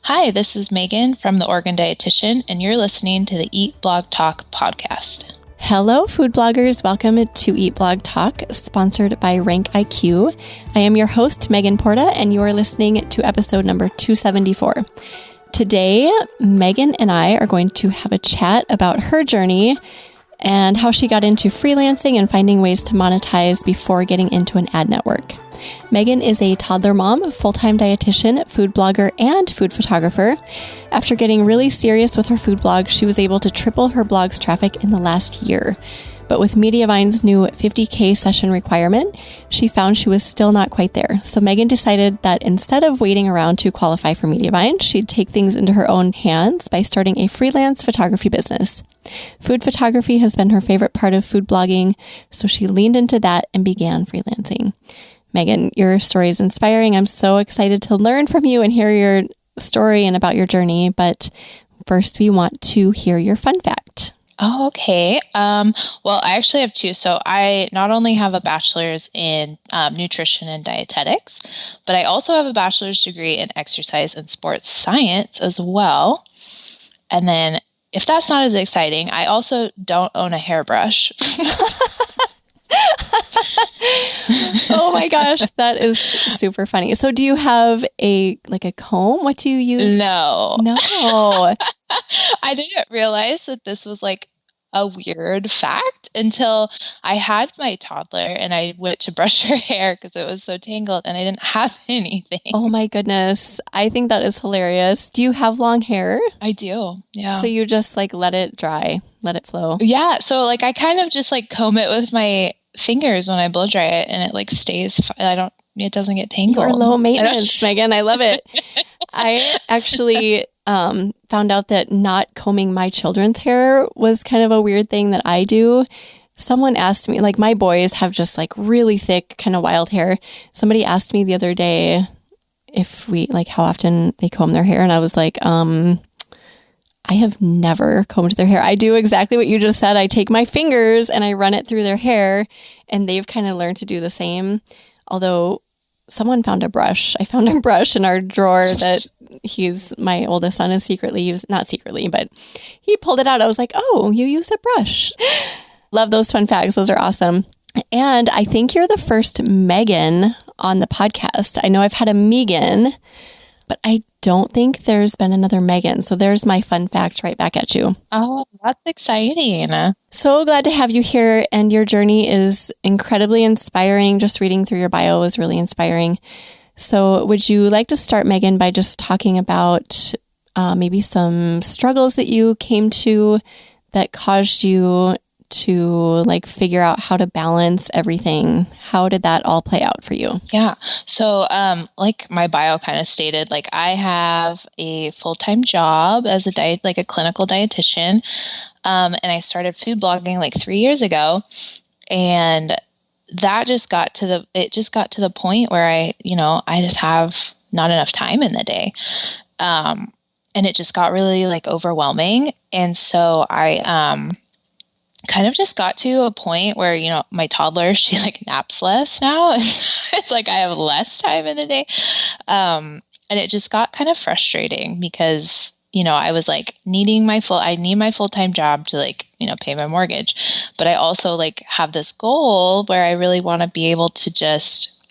Hi, this is Megan from the Oregon Dietitian, and you're listening to the Eat Blog Talk podcast. Hello, food bloggers. Welcome to Eat Blog Talk, sponsored by Rank IQ. I am your host, Megan Porta, and you are listening to episode number 274. Today, Megan and I are going to have a chat about her journey and how she got into freelancing and finding ways to monetize before getting into an ad network. Megan is a toddler mom, full-time dietitian, food blogger, and food photographer. After getting really serious with her food blog, she was able to triple her blog's traffic in the last year. But with Mediavine's new 50K session requirement, she found she was still not quite there. So Megan decided that instead of waiting around to qualify for Mediavine, she'd take things into her own hands by starting a freelance photography business. Food photography has been her favorite part of food blogging, so she leaned into that and began freelancing. Megan, your story is inspiring. I'm so excited to learn from you and hear your story and about your journey. But first, we want to hear your fun fact. Oh, okay. Well, I actually have two. So I not only have a bachelor's in nutrition and dietetics, but I also have a bachelor's degree in exercise and sports science as well. And then if that's not as exciting, I also don't own a hairbrush. Oh my gosh, that is super funny. So do you have a comb? What do you use? No. I didn't realize that this was like a weird fact until I had my toddler and I went to brush her hair because it was so tangled and I didn't have anything. Oh my goodness. I think that is hilarious. Do you have long hair? I do. Yeah. So you just let it dry, let it flow. Yeah. So I kind of just comb it with my fingers when I blow dry it and it stays. It doesn't get tangled. You're low maintenance, Megan. I love it. I actually found out that not combing my children's hair was kind of a weird thing that I do. Someone asked me, my boys have just really thick, kind of wild hair. Somebody asked me the other day if how often they comb their hair. And I was like, I have never combed their hair. I do exactly what you just said. I take my fingers and I run it through their hair, and they've kind of learned to do the same. Although someone found a brush. I found a brush in our drawer that my oldest son is not secretly, but he pulled it out. I was like, oh, you use a brush. Love those fun facts. Those are awesome. And I think you're the first Megan on the podcast. I know I've had a Megan, but I don't think there's been another Megan. So there's my fun fact right back at you. Oh, that's exciting. So glad to have you here. And your journey is incredibly inspiring. Just reading through your bio is really inspiring. So would you like to start, Megan, by just talking about maybe some struggles that you came to that caused you to figure out how to balance everything? How did that all play out for you? Yeah. So, my bio kind of stated, I have a full-time job as a clinical dietitian. And I started food blogging 3 years ago. And that just got to the point where I just have not enough time in the day. And it just got really overwhelming. And so I, kind of just got to a point where, my toddler, she naps less now. It's I have less time in the day. And it just got kind of frustrating because, I was I need my full-time job to pay my mortgage. But I also have this goal where I really want to be able to just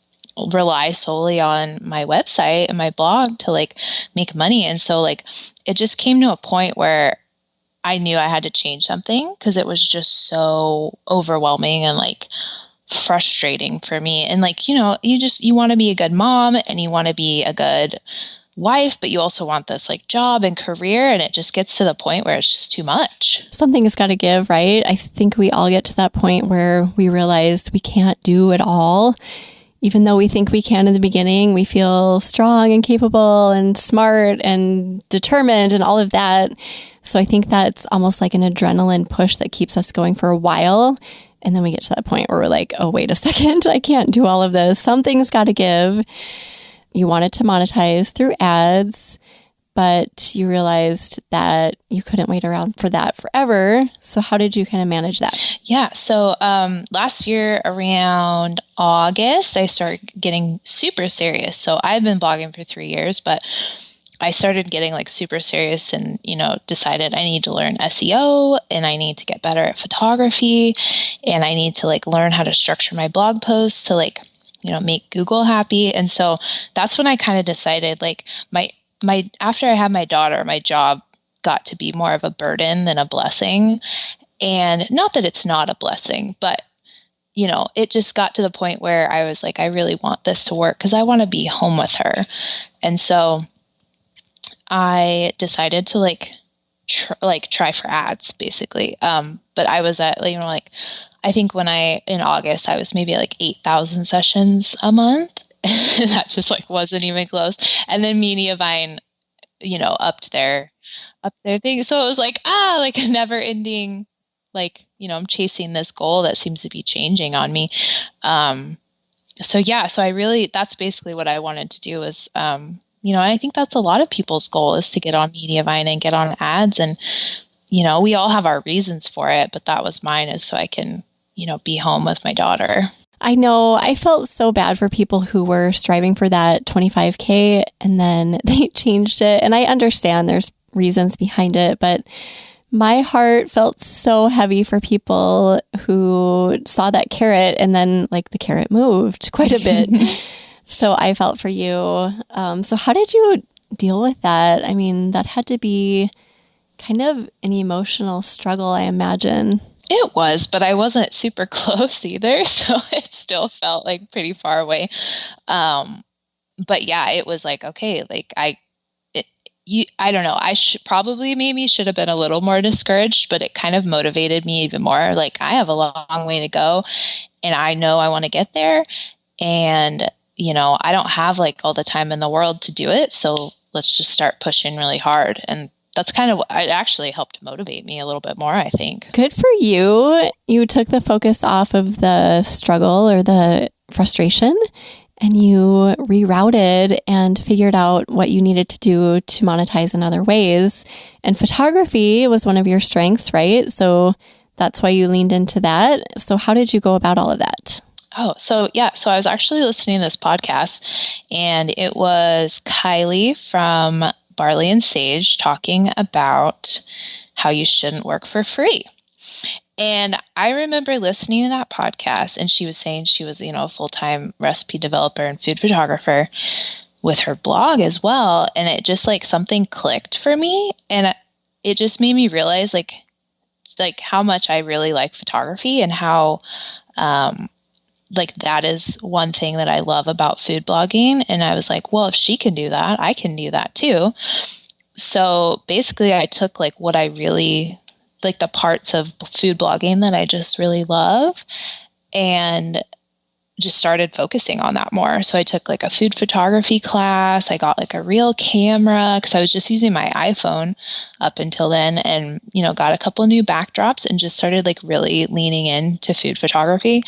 rely solely on my website and my blog to make money. And so it just came to a point where I knew I had to change something because it was just so overwhelming and frustrating for me. And you want to be a good mom and you want to be a good wife, but you also want this job and career. And it just gets to the point where it's just too much. Something has got to give, right? I think we all get to that point where we realize we can't do it all. Even though we think we can in the beginning, we feel strong and capable and smart and determined and all of that. So I think that's almost like an adrenaline push that keeps us going for a while. And then we get to that point where we're like, oh, wait a second, I can't do all of this. Something's got to give. You wanted to monetize through ads, but you realized that you couldn't wait around for that forever. So how did you kind of manage that? Yeah. So last year around August, I started getting super serious. So I've been blogging for 3 years, but I started getting like super serious and, decided I need to learn SEO and I need to get better at photography and I need to like learn how to structure my blog posts to like, make Google happy. And so that's when I kind of decided like after I had my daughter, my job got to be more of a burden than a blessing. And not that it's not a blessing, but it just got to the point where I was like, I really want this to work because I want to be home with her. And so I decided to try for ads basically. But I was at, I think in August, I was maybe at like 8,000 sessions a month. That just like wasn't even close. And then Mediavine, upped their thing. So it was like, like a never ending, I'm chasing this goal that seems to be changing on me. So that's basically what I wanted to do was, and I think that's a lot of people's goal is to get on Mediavine and get on ads. And, we all have our reasons for it, but that was mine is so I can, be home with my daughter. I know. I felt so bad for people who were striving for that 25K and then they changed it. And I understand there's reasons behind it, but my heart felt so heavy for people who saw that carrot and then like the carrot moved quite a bit. So I felt for you. So how did you deal with that? I mean, that had to be kind of an emotional struggle, I imagine. It was, but I wasn't super close either. So it still felt like pretty far away. But yeah, it was like, okay, like I don't know. I maybe should have been a little more discouraged, but it kind of motivated me even more. Like I have a long way to go and I know I want to get there. And I don't have like all the time in the world to do it. So let's just start pushing really hard. And that's kind of, it actually helped motivate me a little bit more, I think. Good for you. You took the focus off of the struggle or the frustration and you rerouted and figured out what you needed to do to monetize in other ways. And photography was one of your strengths, right? So that's why you leaned into that. So how did you go about all of that? Oh, so yeah. So I was actually listening to this podcast and it was Kylie from Barley and Sage talking about how you shouldn't work for free. And I remember listening to that podcast and she was saying she was, a full-time recipe developer and food photographer with her blog as well. And it just like something clicked for me. And it just made me realize like how much I really like photography and how, that is one thing that I love about food blogging. And I was like, well, if she can do that, I can do that too. So basically I took like what I really like the parts of food blogging that I just really love and just started focusing on that more. So I took like a food photography class. I got like a real camera because I was just using my iPhone up until then and, got a couple new backdrops and just started like really leaning into food photography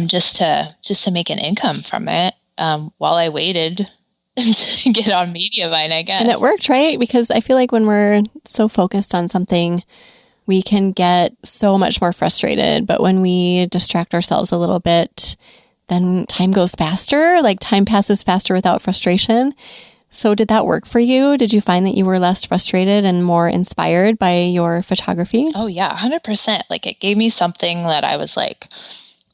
just to make an income from it while I waited to get on Mediavine, I guess. And it worked, right? Because I feel like when we're so focused on something, we can get so much more frustrated. But when we distract ourselves a little bit, then time goes faster, like time passes faster without frustration. So did that work for you? Did you find that you were less frustrated and more inspired by your photography? Oh yeah, 100%. Like it gave me something that I was like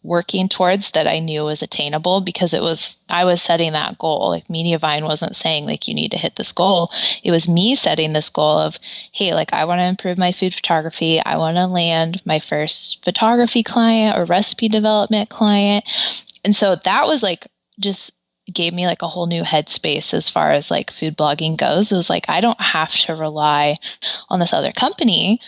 working towards that I knew was attainable because I was setting that goal. Like Mediavine wasn't saying like you need to hit this goal. It was me setting this goal of, hey, like I want to improve my food photography. I want to land my first photography client or recipe development client. And so that was like, just gave me like a whole new headspace as far as like food blogging goes. It was like, I don't have to rely on this other company,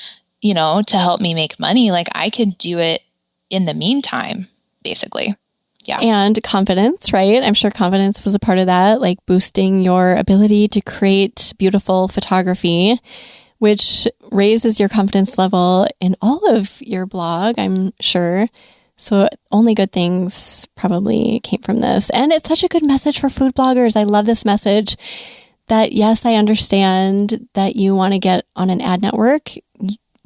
to help me make money. Like I could do it in the meantime, basically. Yeah. And confidence, right? I'm sure confidence was a part of that, like boosting your ability to create beautiful photography, which raises your confidence level in all of your blog, I'm sure. So only good things probably came from this. And it's such a good message for food bloggers. I love this message that, yes, I understand that you want to get on an ad network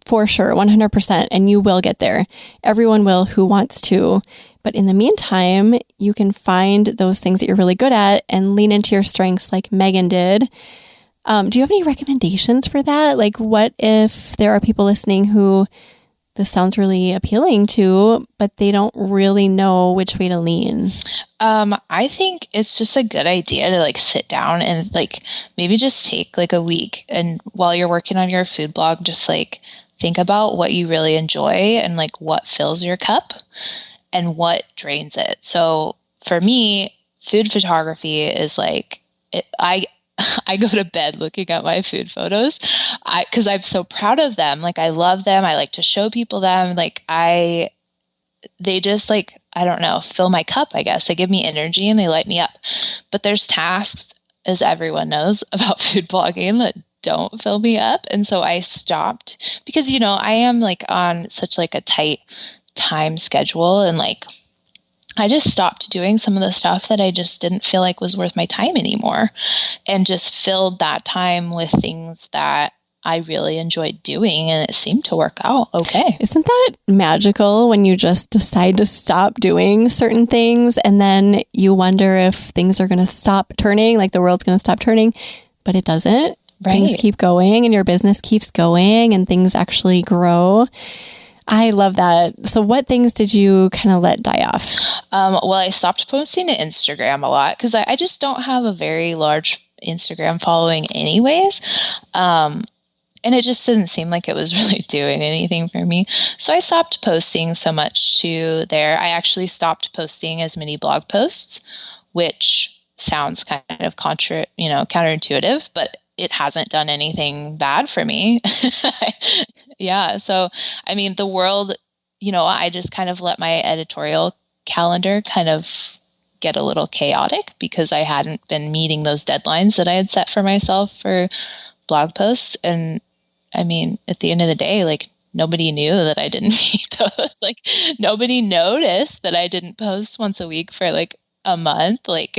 for sure, 100%, and you will get there. Everyone will who wants to. But in the meantime, you can find those things that you're really good at and lean into your strengths like Megan did Do you have any recommendations for that? Like, what if there are people listening who this sounds really appealing to, but they don't really know which way to lean? I think it's just a good idea to like sit down and like maybe just take like a week, and while you're working on your food blog, just like think about what you really enjoy and like what fills your cup and what drains it. So for me, food photography is like I go to bed looking at my food photos because I'm so proud of them. Like I love them. I like to show people them. Like they just like, I don't know, fill my cup, I guess. They give me energy and they light me up. But there's tasks, as everyone knows about food blogging, that don't fill me up. And so I stopped because, I am like on such like a tight time schedule, and like I just stopped doing some of the stuff that I just didn't feel like was worth my time anymore, and just filled that time with things that I really enjoyed doing, and it seemed to work out okay. Isn't that magical when you just decide to stop doing certain things and then you wonder if things are going to stop turning, like the world's going to stop turning, but it doesn't. Right. Things keep going and your business keeps going and things actually grow. I love that. So what things did you kind of let die off? Well, I stopped posting to Instagram a lot because I just don't have a very large Instagram following anyways. And it just didn't seem like it was really doing anything for me. So I stopped posting so much to there. I actually stopped posting as many blog posts, which sounds kind of counterintuitive, but it hasn't done anything bad for me. Yeah. So, I mean, the world, I just kind of let my editorial calendar kind of get a little chaotic because I hadn't been meeting those deadlines that I had set for myself for blog posts. And I mean, at the end of the day, like nobody knew that I didn't meet those. Like nobody noticed that I didn't post once a week for like a month. Like,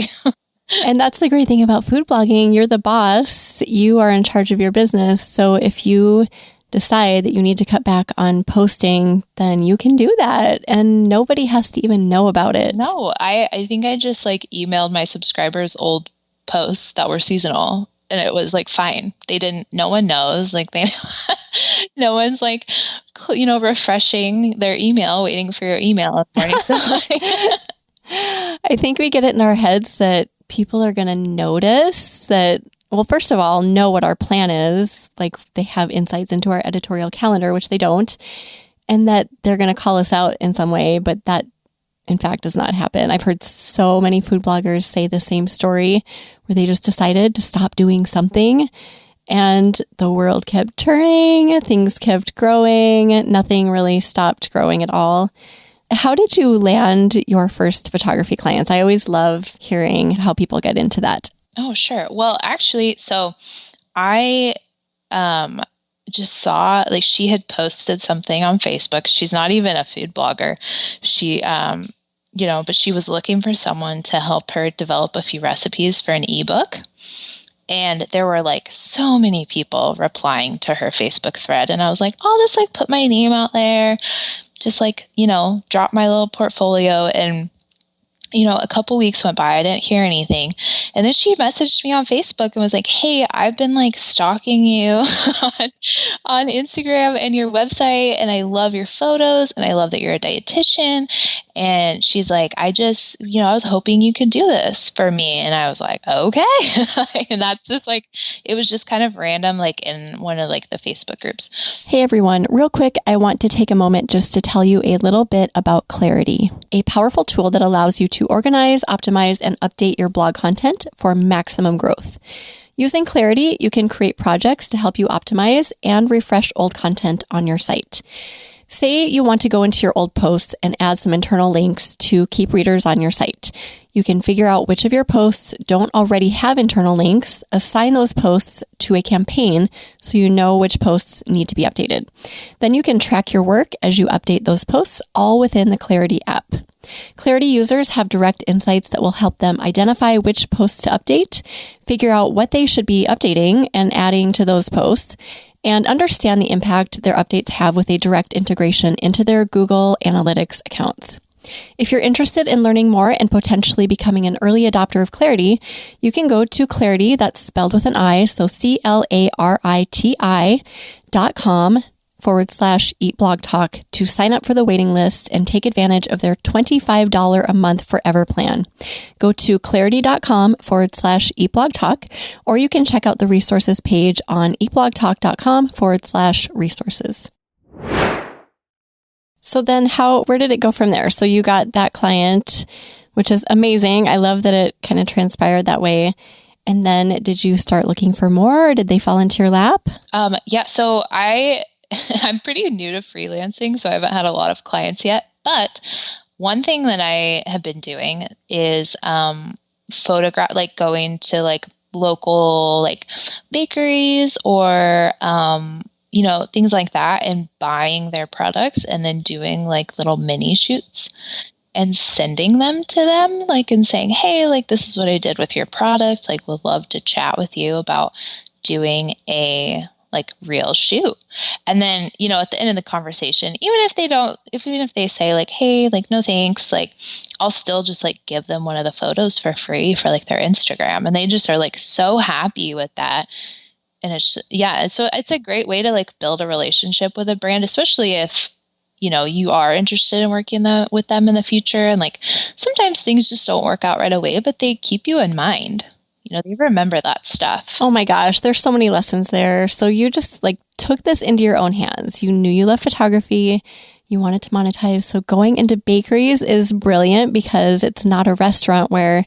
and that's the great thing about food blogging. You're the boss. You are in charge of your business. So if you decide that you need to cut back on posting, then you can do that. And nobody has to even know about it. No, I think I just like emailed my subscribers old posts that were seasonal. And it was like, fine. No one knows, like no one's like, refreshing their email, waiting for your email in the morning. So I think we get it in our heads that people are going to notice that. Well, first of all, know what our plan is. Like they have insights into our editorial calendar, which they don't, and that they're going to call us out in some way, but that in fact does not happen. I've heard so many food bloggers say the same story where they just decided to stop doing something and the world kept turning, things kept growing, nothing really stopped growing at all. How did you land your first photography clients? I always love hearing how people get into that. Oh, sure. Well, actually, so I just saw like she had posted something on Facebook. She's not even a food blogger. She, but she was looking for someone to help her develop a few recipes for an ebook. And there were like so many people replying to her Facebook thread. And I was like, I'll just like put my name out there, just like, drop my little portfolio. And a couple weeks went by. I didn't hear anything. And then she messaged me on Facebook and was like, hey, I've been like stalking you on Instagram and your website. And I love your photos. And I love that you're a dietitian. And she's like, I just, I was hoping you could do this for me. And I was like, okay. And that's just like, it was just kind of random, like in one of like the Facebook groups. Hey everyone, real quick, I want to take a moment just to tell you a little bit about Clarity, a powerful tool that allows you to organize, optimize, and update your blog content for maximum growth. Using Clarity, you can create projects to help you optimize and refresh old content on your site. Say you want to go into your old posts and add some internal links to keep readers on your site. You can figure out which of your posts don't already have internal links, assign those posts to a campaign so you know which posts need to be updated. Then you can track your work as you update those posts all within the Clarity app. Clarity users have direct insights that will help them identify which posts to update, figure out what they should be updating and adding to those posts, and understand the impact their updates have with a direct integration into their Google Analytics accounts. If you're interested in learning more and potentially becoming an early adopter of Clarity, you can go to Clarity, that's spelled with an I, so clariti.com/Eat Blog Talk to sign up for the waiting list and take advantage of their $25 a month forever plan. Go to clarity.com/Eat Blog Talk, or you can check out the resources page on eatblogtalk.com/resources. So then where did it go from there? So you got that client, which is amazing. I love that it kind of transpired that way. And then did you start looking for more, or did they fall into your lap? Yeah. So I'm pretty new to freelancing, so I haven't had a lot of clients yet. But one thing that I have been doing is going to like local like bakeries or things like that, and buying their products and then doing like little mini shoots and sending them to them, like, and saying, hey, like, this is what I did with your product. Like, would love to chat with you about doing a like real shoot. And then, at the end of the conversation, even if they say like, hey, like, no thanks, like, I'll still just like give them one of the photos for free for like their Instagram. And they just are like so happy with that. And so it's a great way to like build a relationship with a brand, especially if, you are interested in working with them in the future. And like, sometimes things just don't work out right away, but they keep you in mind. They remember that stuff. Oh my gosh, there's so many lessons there. So you just like took this into your own hands. You knew you loved photography. You wanted to monetize. So going into bakeries is brilliant because it's not a restaurant where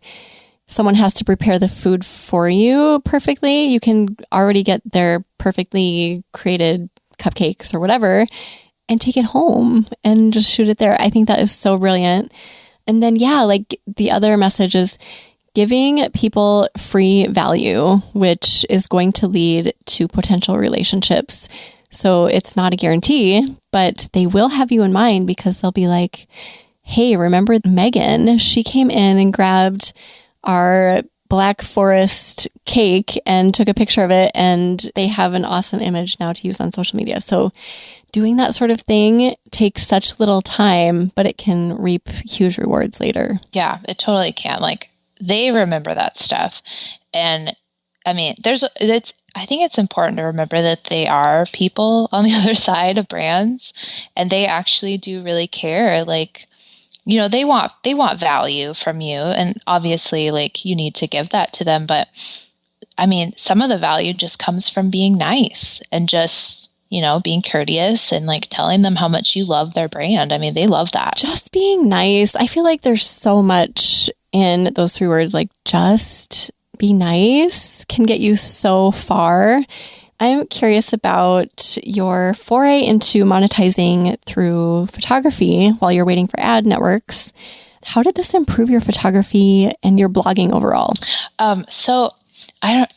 someone has to prepare the food for you perfectly. You can already get their perfectly created cupcakes or whatever and take it home and just shoot it there. I think that is so brilliant. And then, like the other message is giving people free value, which is going to lead to potential relationships. So it's not a guarantee, but they will have you in mind because they'll be like, hey, remember Megan? She came in and grabbed our Black Forest cake and took a picture of it, and they have an awesome image now to use on social media. So doing that sort of thing takes such little time, but it can reap huge rewards later. Yeah, it totally can. Like, they remember that stuff. And I mean, I think it's important to remember that they are people on the other side of brands, and they actually do really care. Like, they want value from you, and obviously like you need to give that to them. But I mean, some of the value just comes from being nice and just, being courteous and like telling them how much you love their brand. I mean, they love that. Just being nice. I feel like there's so much in those three words, like just be nice can get you so far. I'm curious about your foray into monetizing through photography while you're waiting for ad networks. How did this improve your photography and your blogging overall?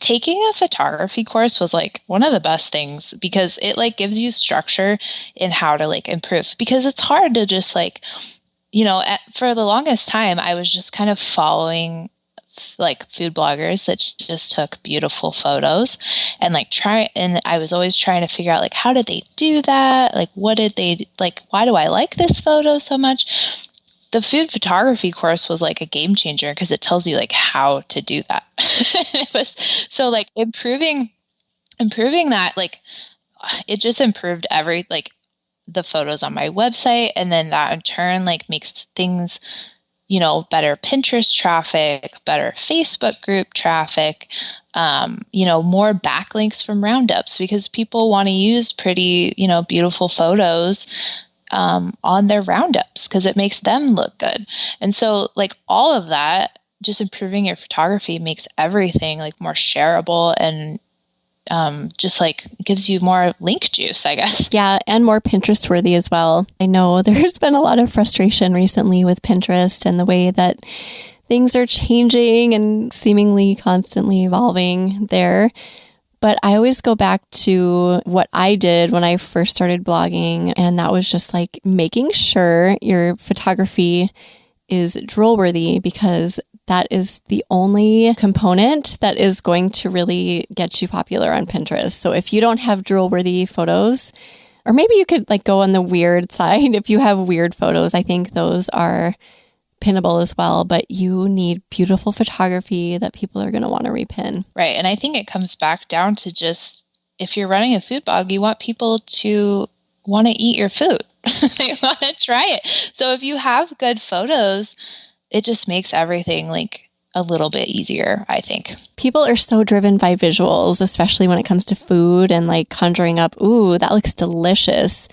Taking a photography course was like one of the best things because it like gives you structure in how to like improve, because it's hard to just like, for the longest time, I was just kind of following like food bloggers that just took beautiful photos and I was always trying to figure out like, how did they do that? Like, what did they like? Why do I like this photo so much? The food photography course was like a game changer because it tells you like how to do that. It was so like improving that, like it just improved the photos on my website. And then that in turn like makes things, better Pinterest traffic, better Facebook group traffic, more backlinks from roundups because people want to use pretty, beautiful photos on their roundups because it makes them look good. And so like all of that, just improving your photography makes everything like more shareable and just like gives you more link juice, I guess. Yeah, and more Pinterest worthy as well. I know there's been a lot of frustration recently with Pinterest and the way that things are changing and seemingly constantly evolving there. But I always go back to what I did when I first started blogging, and that was just like making sure your photography is drool worthy, because that is the only component that is going to really get you popular on Pinterest. So if you don't have drool worthy photos Or maybe you could like go on the weird side. If you have weird photos, I think those are pinnable as well, but you need beautiful photography that people are going to want to repin. Right. And I think it comes back down to just, if you're running a food blog, you want people to want to eat your food. They want to try it. So if you have good photos, it just makes everything like a little bit easier, I think. People are so driven by visuals, especially when it comes to food and like conjuring up, ooh, that looks delicious.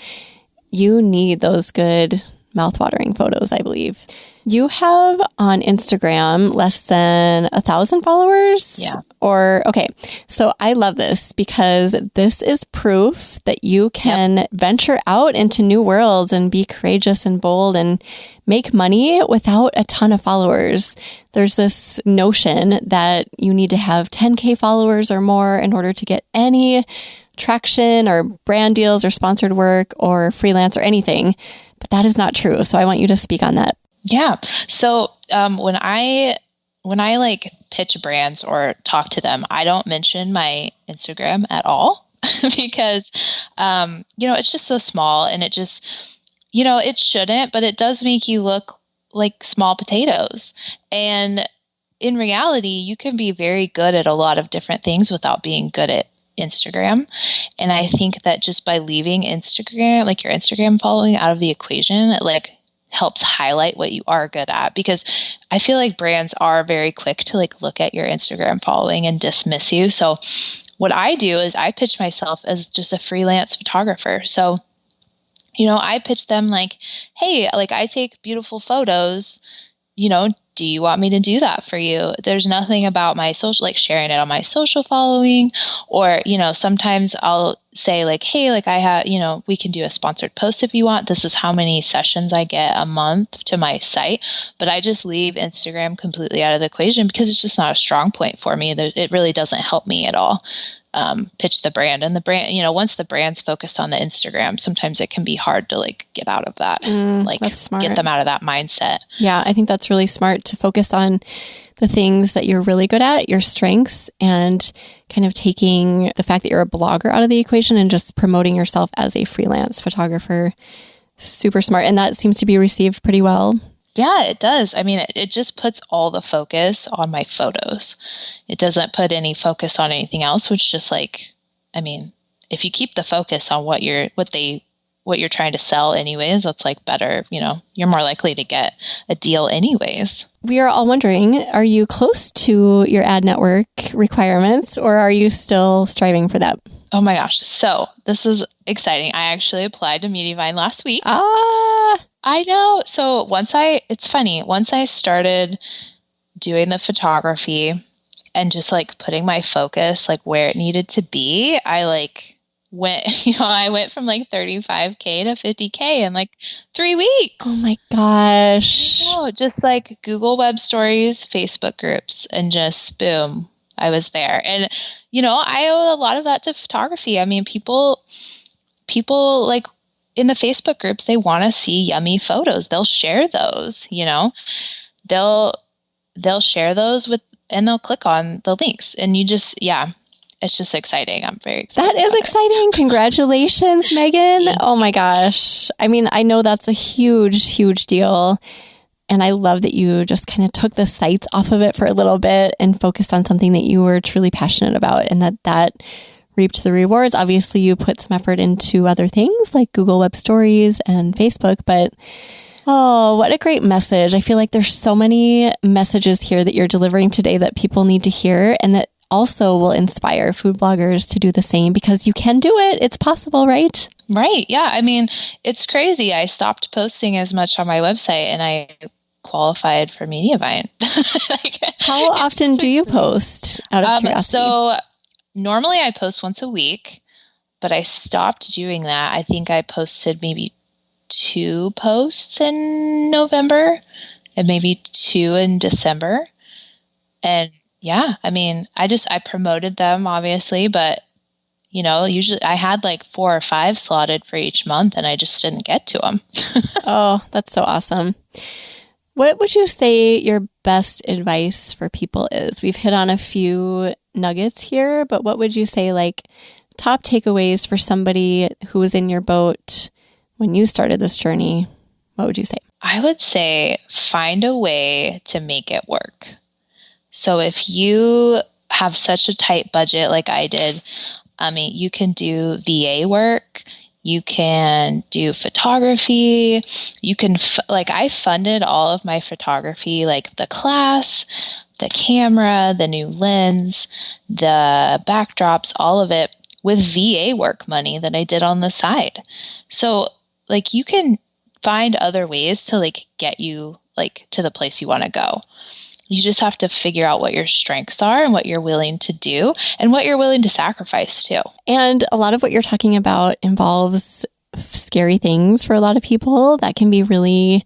You need those good mouthwatering photos, I believe. You have on Instagram less than 1,000 followers? Yeah. Okay. So I love this because this is proof that you can venture out into new worlds and be courageous and bold and make money without a ton of followers. There's this notion that you need to have 10K followers or more in order to get any traction or brand deals or sponsored work or freelance or anything. But that is not true. So I want you to speak on that. Yeah. So when I like pitch brands or talk to them, I don't mention my Instagram at all because, it's just so small and it just, it shouldn't, but it does make you look like small potatoes. And in reality, you can be very good at a lot of different things without being good at Instagram. And I think that just by leaving Instagram, like your Instagram following out of the equation, it like helps highlight what you are good at, because I feel like brands are very quick to like look at your Instagram following and dismiss you. So what I do is I pitch myself as just a freelance photographer. So, I pitch them like, hey, like I take beautiful photos, do you want me to do that for you? There's nothing about my social, like sharing it on my social following, or, sometimes I'll say like, hey, like I have, we can do a sponsored post if you want. This is how many sessions I get a month to my site. But I just leave Instagram completely out of the equation because it's just not a strong point for me. It really doesn't help me at all. Pitch the brand, and the brand, once the brand's focused on the Instagram, sometimes it can be hard to like get out of that, get them out of that mindset. Yeah. I think that's really smart to focus on the things that you're really good at, your strengths, and kind of taking the fact that you're a blogger out of the equation and just promoting yourself as a freelance photographer. Super smart. And that seems to be received pretty well. Yeah, it does. I mean, it just puts all the focus on my photos. It doesn't put any focus on anything else, which just like, I mean, if you keep the focus on what you're trying to sell anyways, that's like better, you're more likely to get a deal anyways. We are all wondering, are you close to your ad network requirements, or are you still striving for that? Oh my gosh. So this is exciting. I actually applied to Monetize last week. I know. So it's funny, once I started doing the photography and just like putting my focus like where it needed to be, I like I went from like 35K to 50K in like 3 weeks. Oh my gosh. Just like Google Web Stories, Facebook groups, and just boom, I was there. And, I owe a lot of that to photography. I mean, people like in the Facebook groups, they want to see yummy photos. They'll share those, they'll share those and they'll click on the links, and it's just exciting. I'm very excited. That is exciting. Congratulations, Megan. Oh my gosh. I mean, I know that's a huge, huge deal. And I love that you just kind of took the sights off of it for a little bit and focused on something that you were truly passionate about, and that reaped the rewards. Obviously, you put some effort into other things like Google Web Stories and Facebook, but oh, what a great message. I feel like there's so many messages here that you're delivering today that people need to hear, and that also will inspire food bloggers to do the same, because you can do it. It's possible, right? Right. Yeah. I mean, it's crazy. I stopped posting as much on my website and I qualified for Mediavine. How often do you post, out of curiosity? So normally I post once a week, but I stopped doing that. I think I posted maybe 2 posts in November and maybe 2 in December. And yeah, I mean, I promoted them obviously, but usually I had like 4 or 5 slotted for each month and I just didn't get to them. Oh, that's so awesome. What would you say your best advice for people is? We've hit on a few nuggets here, but what would you say like top takeaways for somebody who was in your boat when you started this journey, what would you say? I would say find a way to make it work. So if you have such a tight budget like I did, I mean, you can do VA work, you can do photography, you can, I funded all of my photography, like the class, the camera, the new lens, the backdrops, all of it with VA work money that I did on the side. So you can find other ways to get you to the place you want to go. You just have to figure out what your strengths are and what you're willing to do and what you're willing to sacrifice too. And a lot of what you're talking about involves scary things for a lot of people. That can be really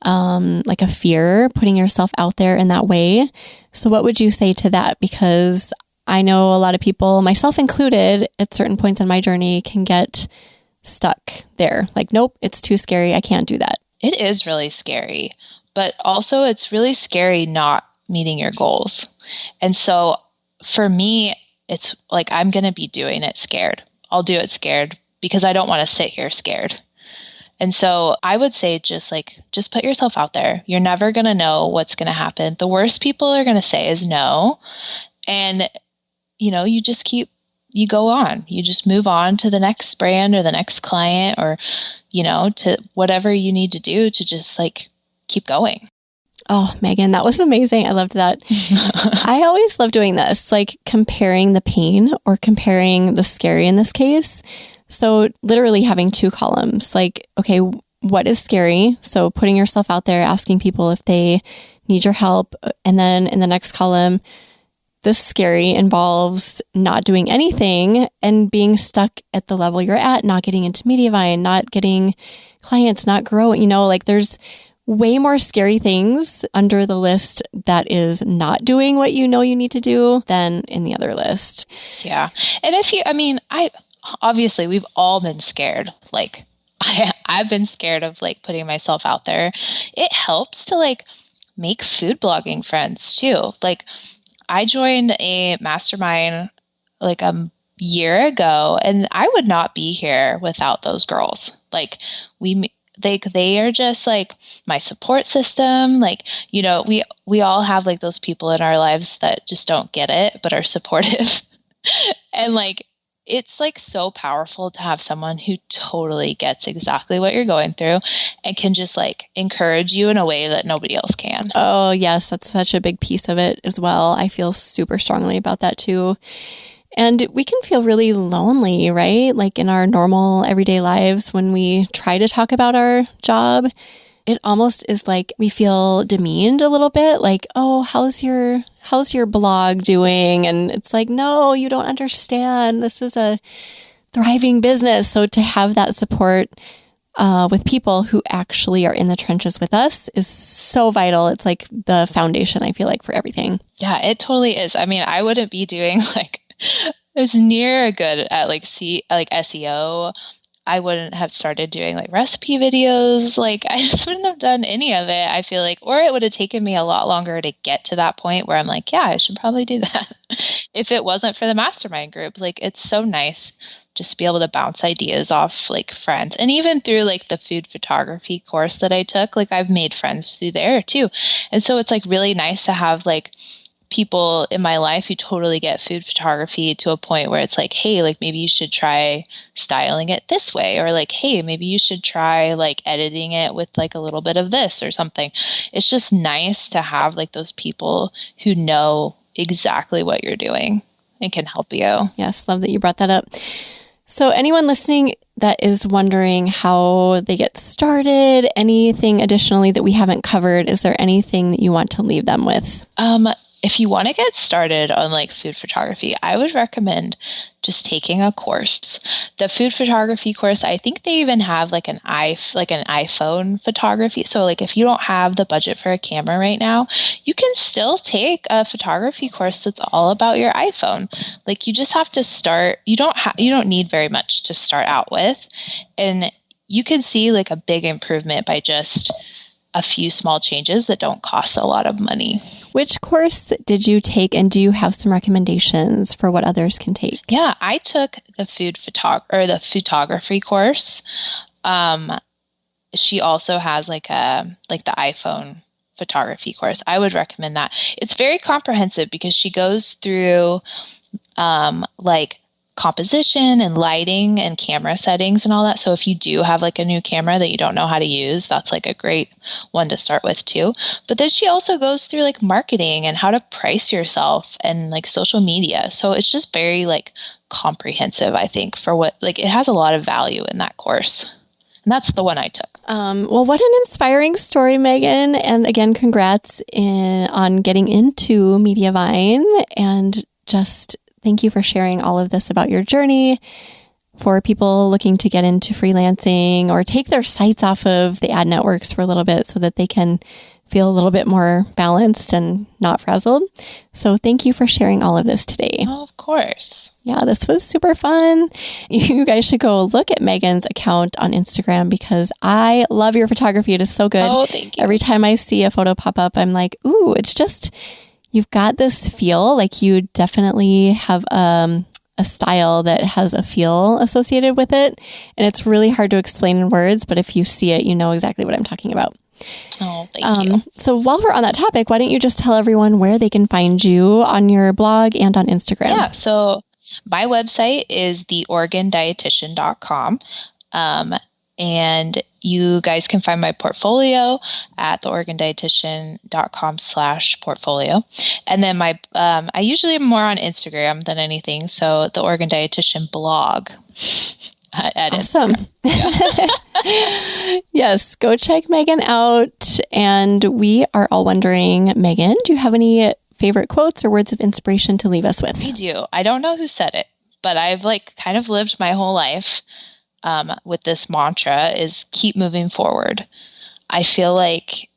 like a fear, putting yourself out there in that way. So what would you say to that? Because I know a lot of people, myself included, at certain points in my journey can get stuck there. Nope, it's too scary. I can't do that. It is really scary. But also it's really scary not meeting your goals. And so for me, it's I'm going to be doing it scared. I'll do it scared because I don't want to sit here scared. And so I would say just put yourself out there. You're never going to know what's going to happen. The worst people are going to say is no. And, you go on. You just move on to the next brand or the next client or, to whatever you need to do to just keep going. Oh, Megan, that was amazing. I loved that. I always love doing this, comparing the pain or comparing the scary in this case. So literally having two columns, okay, what is scary? So putting yourself out there, asking people if they need your help. And then in the next column, this scary involves not doing anything and being stuck at the level you're at, not getting into Mediavine, not getting clients, not growing, there's way more scary things under the list that is not doing what you need to do than in the other list. Yeah. And obviously we've all been scared. I've been scared of putting myself out there. It helps to make food blogging friends too. I joined a mastermind a year ago and I would not be here without those girls. They are just my support system. We all have those people in our lives that just don't get it, but are supportive. And it's so powerful to have someone who totally gets exactly what you're going through and can just encourage you in a way that nobody else can. Oh yes, that's such a big piece of it as well. I feel super strongly about that too. And we can feel really lonely, right? In our normal everyday lives, when we try to talk about our job, it almost is we feel demeaned a little bit. Oh, how's your blog doing? And it's no, you don't understand. This is a thriving business. So to have that support with people who actually are in the trenches with us is so vital. It's the foundation, I feel for everything. Yeah, it totally is. I wouldn't be doing as near good at SEO. I wouldn't have started doing recipe videos. I just wouldn't have done any of it. I feel or it would have taken me a lot longer to get to that point where I'm yeah, I should probably do that if it wasn't for the mastermind group. It's so nice just to be able to bounce ideas off friends. And even through the food photography course that I took, I've made friends through there too. And so it's really nice to have people in my life who totally get food photography to a point where it's hey, maybe you should try styling it this way, or hey, maybe you should try editing it with a little bit of this or something. It's just nice to have those people who know exactly what you're doing and can help you. Yes, love that you brought that up. So anyone listening that is wondering how they get started, anything additionally that we haven't covered, is there anything that you want to leave them with? If you want to get started on food photography, I would recommend just taking a course. The food photography course, I think they even have an iPhone photography. So if you don't have the budget for a camera right now, you can still take a photography course that's all about your iPhone. You just have to start. You don't need very much to start out with, and you can see a big improvement by just a few small changes that don't cost a lot of money. Which course did you take, and do you have some recommendations for what others can take? Yeah, I took the the photography course. She also has like the iPhone photography course. I would recommend that. It's very comprehensive because she goes through like composition and lighting and camera settings and all that. So if you do have like a new camera that you don't know how to use, that's like a great one to start with too. But then she also goes through like marketing and how to price yourself and like social media. So it's just very like comprehensive, I think, for what, like, it has a lot of value in that course. And that's the one I took. Well, what an inspiring story, Megan. And again, congrats on getting into Mediavine, and just thank you for sharing all of this about your journey. For people looking to get into freelancing or take their sights off of the ad networks for a little bit so that they can feel a little bit more balanced and not frazzled. So thank you for sharing all of this today. Oh, of course. Yeah, this was super fun. You guys should go look at Megan's account on Instagram because I love your photography. It is so good. Oh, thank you. Every time I see a photo pop up, I'm like, ooh, it's just, you've got this feel. Like you definitely have a style that has a feel associated with it. And it's really hard to explain in words, but if you see it, you know exactly what I'm talking about. Oh, thank you. So while we're on that topic, why don't you just tell everyone where they can find you on your blog and on Instagram? Yeah, so my website is theoregondietician.com. And you guys can find my portfolio at theoregondietician.com/portfolio. And then I usually am more on Instagram than anything. So the Oregon Dietitian blog at awesome. Instagram. Yeah. Yes, go check Megan out. And we are all wondering, Megan, do you have any favorite quotes or words of inspiration to leave us with? I do. I don't know who said it, but I've like kind of lived my whole life with this mantra is keep moving forward. I feel like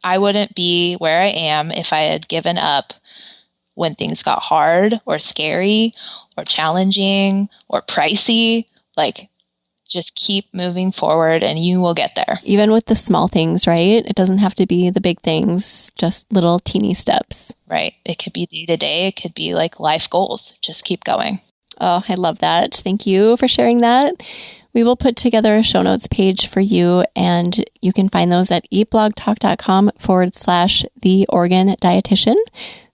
I wouldn't be where I am if I had given up when things got hard or scary or challenging or pricey. Like, just keep moving forward and you will get there. Even with the small things, right? It doesn't have to be the big things, just little teeny steps. Right. It could be day to day. It could be like life goals. Just keep going. Oh, I love that. Thank you for sharing that. We will put together a show notes page for you, and you can find those at eatblogtalk.com/The Oregon Dietitian.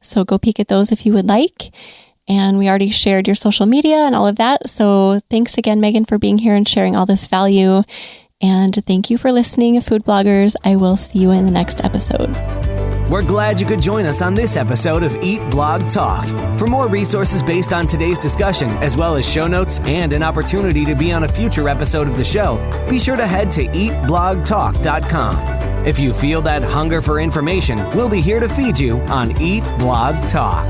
So go peek at those if you would like. And we already shared your social media and all of that. So thanks again, Megan, for being here and sharing all this value. And thank you for listening, food bloggers. I will see you in the next episode. We're glad you could join us on this episode of Eat Blog Talk. For more resources based on today's discussion, as well as show notes and an opportunity to be on a future episode of the show, be sure to head to eatblogtalk.com. If you feel that hunger for information, we'll be here to feed you on Eat Blog Talk.